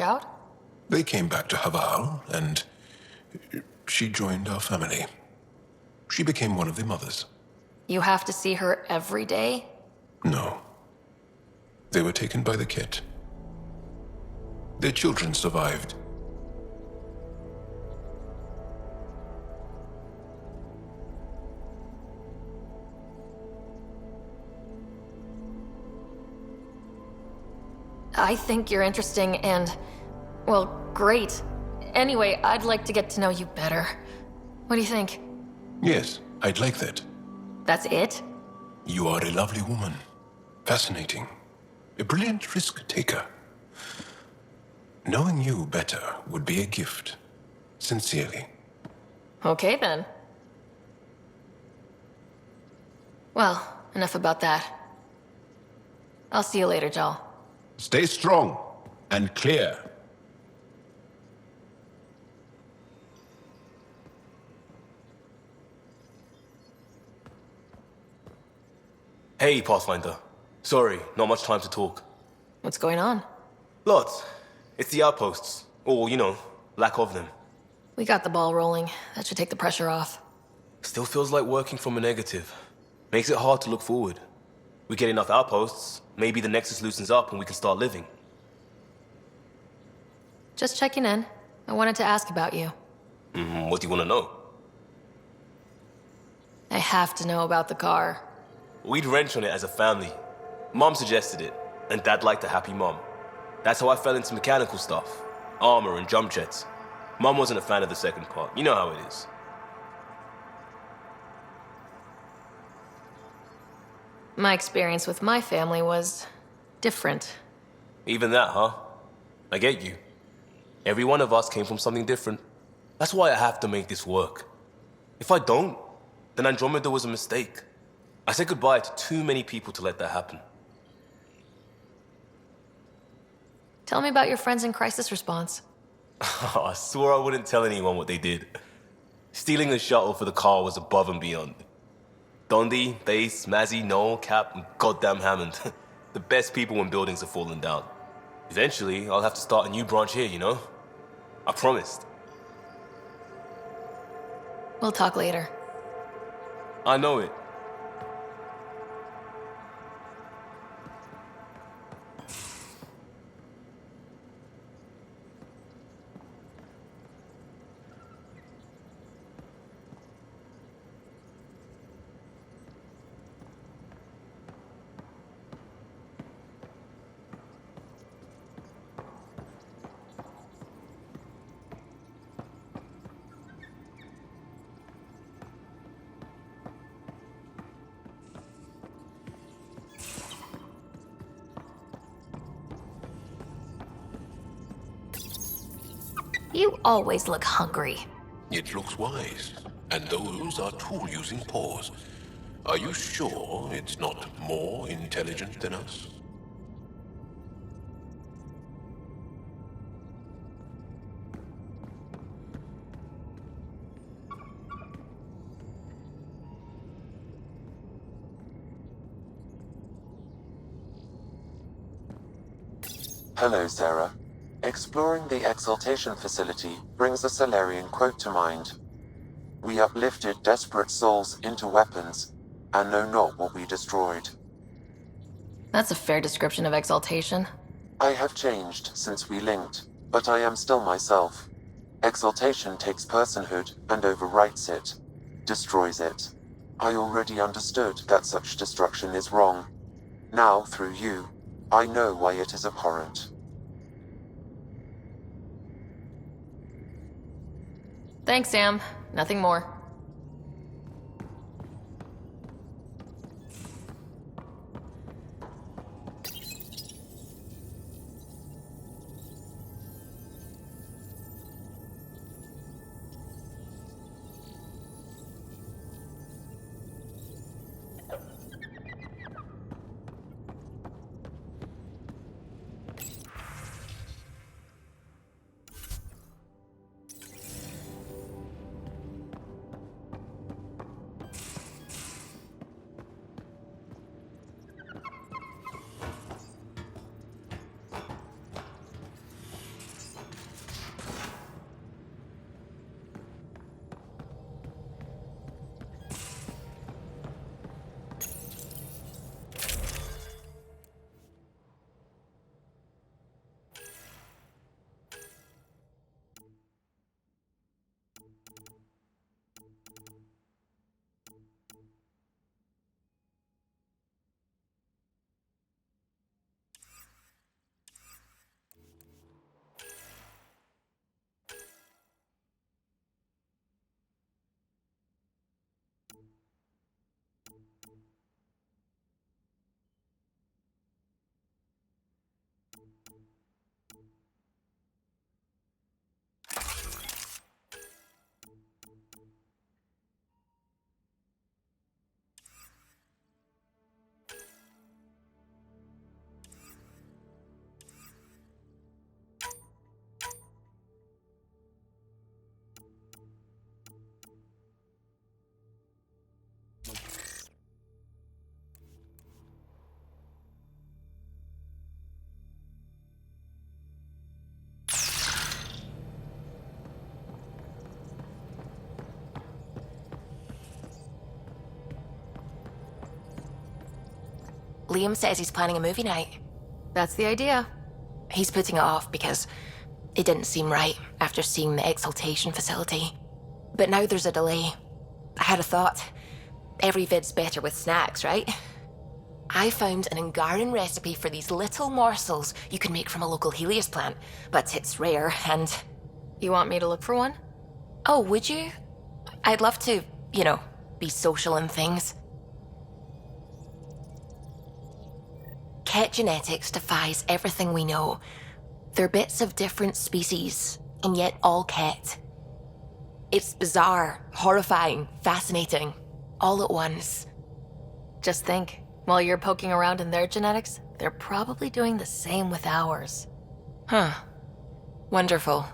out? They came back to Haval, and she joined our family. She became one of the mothers. You have to see her every day? No. They were taken by the kit. Their children survived. I think you're interesting and, well, great. Anyway, I'd like to get to know you better. What do you think? Yes, I'd like that. That's it? You are a lovely woman. Fascinating. A brilliant risk-taker. Knowing you better would be a gift. Sincerely. Okay, then. Well, enough about that. I'll see you later, Jal. Stay strong and clear. Hey, Pathfinder. Sorry, not much time to talk. What's going on? Lots. It's the outposts. Or, you know, lack of them. We got the ball rolling. That should take the pressure off. Still feels like working from a negative. Makes it hard to look forward. We get enough outposts, maybe the Nexus loosens up and we can start living. Just checking in. I wanted to ask about you. What do you want to know? I have to know about the car. We'd wrench on it as a family. Mom suggested it, and Dad liked a happy mom. That's how I fell into mechanical stuff. Armor and jump jets. Mom wasn't a fan of the second part. You know how it is. My experience with my family was different. Even that, huh? I get you. Every one of us came from something different. That's why I have to make this work. If I don't, then Andromeda was a mistake. I said goodbye to too many people to let that happen. Tell me about your friends in crisis response. I swore I wouldn't tell anyone what they did. Stealing the shuttle for the car was above and beyond. Dondi, Base, Mazzy, Noel, Cap, and goddamn Hammond. The best people when buildings have fallen down. Eventually, I'll have to start a new branch here, you know? I promised. We'll talk later. I know it. You always look hungry. It looks wise, and those are tool-using paws. Are you sure it's not more intelligent than us? Hello, Sarah. Exploring the Exaltation facility brings a Salarian quote to mind. We uplifted desperate souls into weapons, and know not what we destroyed. That's a fair description of exaltation. I have changed since we linked, but I am still myself. Exaltation takes personhood and overwrites it, destroys it. I already understood that such destruction is wrong. Now, through you, I know why it is abhorrent. Thanks, Sam. Nothing more. Liam says he's planning a movie night. That's the idea. He's putting it off because it didn't seem right after seeing the exaltation facility. But now there's a delay. I had a thought. Every vid's better with snacks, right? I found an Angaran recipe for these little morsels you can make from a local Helios plant, but it's rare and... You want me to look for one? Oh, would you? I'd love to, be social and things. Ket genetics defies everything we know. They're bits of different species, and yet all Ket. It's bizarre, horrifying, fascinating, all at once. Just think, while you're poking around in their genetics, they're probably doing the same with ours. Huh. Wonderful.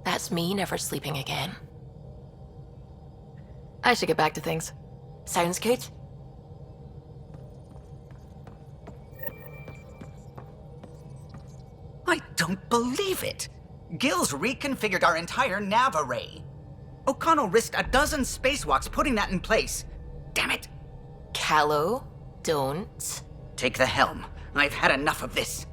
That's me never sleeping again. I should get back to things. Sounds good. I don't believe it! Gil's reconfigured our entire nav array. O'Connell risked a dozen spacewalks putting that in place. Damn it! Callow, don't. Take the helm. I've had enough of this.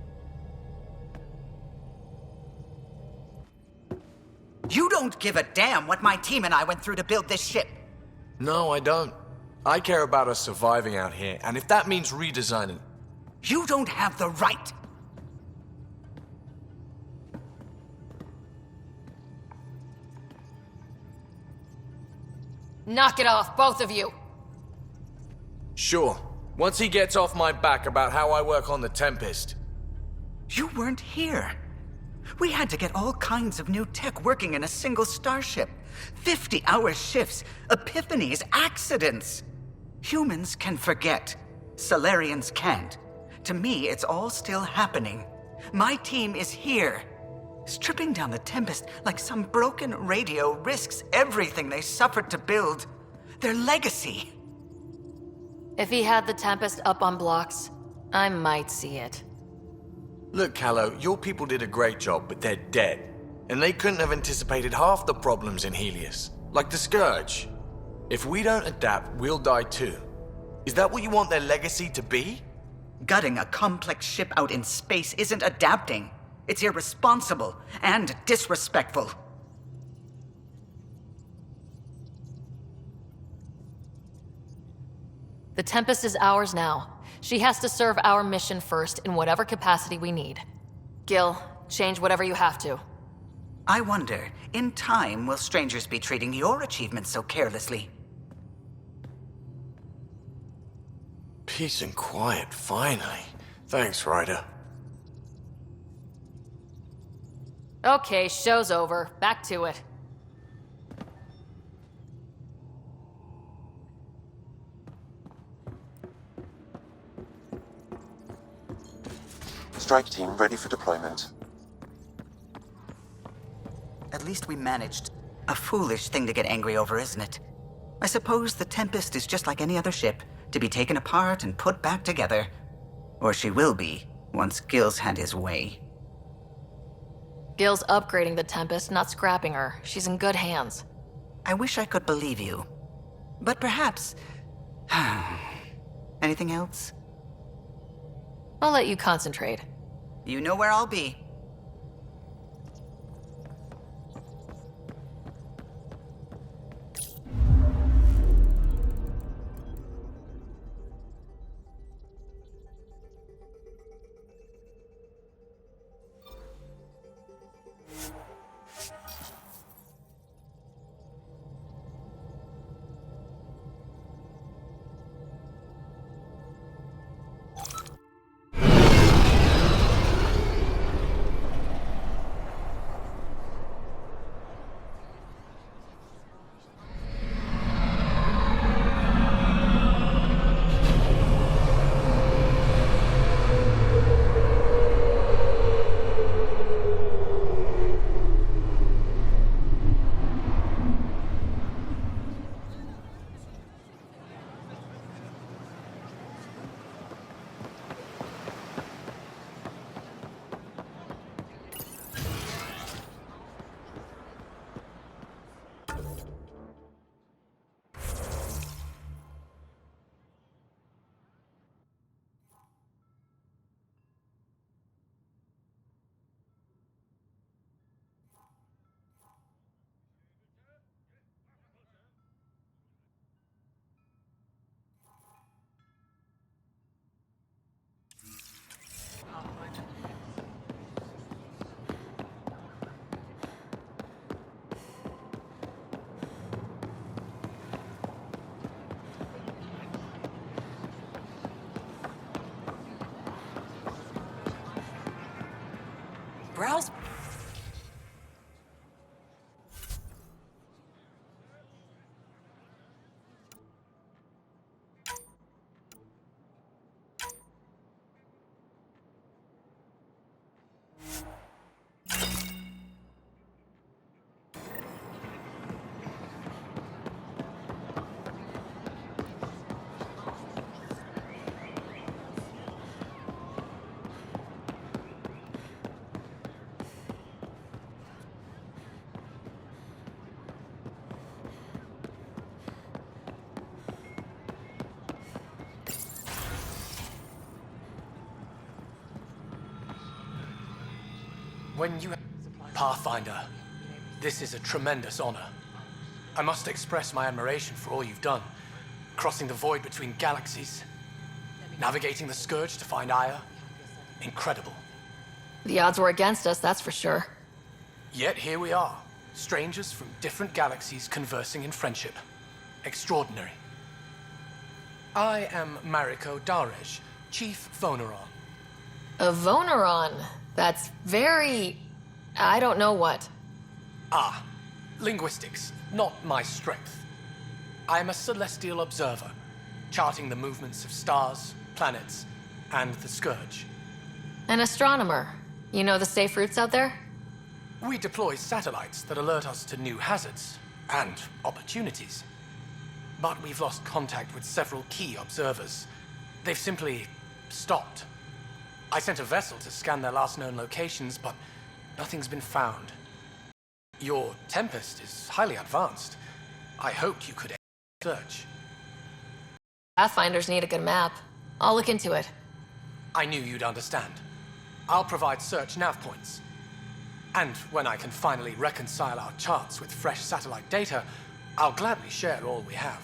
You don't give a damn what my team and I went through to build this ship. No, I don't. I care about us surviving out here, and if that means redesigning... You don't have the right. Knock it off, both of you! Sure. Once he gets off my back about how I work on the Tempest. You weren't here. We had to get all kinds of new tech working in a single starship. 50-hour shifts, epiphanies, accidents. Humans can forget. Solarians can't. To me, it's all still happening. My team is here. Stripping down the Tempest like some broken radio risks everything they suffered to build. Their legacy. If he had the Tempest up on blocks, I might see it. Look, Callow, your people did a great job, but they're dead. And they couldn't have anticipated half the problems in Helios. Like the Scourge. If we don't adapt, we'll die too. Is that what you want their legacy to be? Gutting a complex ship out in space isn't adapting. It's irresponsible and disrespectful. The Tempest is ours now. She has to serve our mission first in whatever capacity we need. Gil, change whatever you have to. I wonder, in time, will strangers be treating your achievements so carelessly? Peace and quiet, finally. Thanks, Ryder. Okay, show's over. Back to it. Strike team ready for deployment. At least we managed. A foolish thing to get angry over, isn't it? I suppose the Tempest is just like any other ship, to be taken apart and put back together. Or she will be, once Gil's had his way. Gil's upgrading the Tempest, not scrapping her. She's in good hands. I wish I could believe you. But perhaps... Anything else? I'll let you concentrate. You know where I'll be. Where else? When you Pathfinder, this is a tremendous honor. I must express my admiration for all you've done. Crossing the void between galaxies, navigating the Scourge to find Aya. Incredible. The odds were against us, that's for sure. Yet here we are, strangers from different galaxies conversing in friendship. Extraordinary. I am Mariko Darej, Chief Voneron. A Voneron. That's very... I don't know what. Ah, linguistics, not my strength. I am a celestial observer, charting the movements of stars, planets, and the Scourge. An astronomer. You know the safe routes out there? We deploy satellites that alert us to new hazards and opportunities. But we've lost contact with several key observers. They've simply stopped. I sent a vessel to scan their last known locations, but nothing's been found. Your Tempest is highly advanced. I hoped you could search. Pathfinders need a good map. I'll look into it. I knew you'd understand. I'll provide search nav points. And when I can finally reconcile our charts with fresh satellite data, I'll gladly share all we have.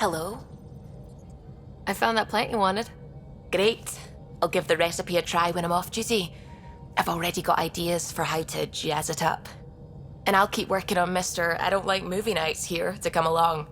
Hello? I found that plant you wanted. Great. I'll give the recipe a try when I'm off duty. I've already got ideas for how to jazz it up. And I'll keep working on Mr. I don't like movie nights here to come along.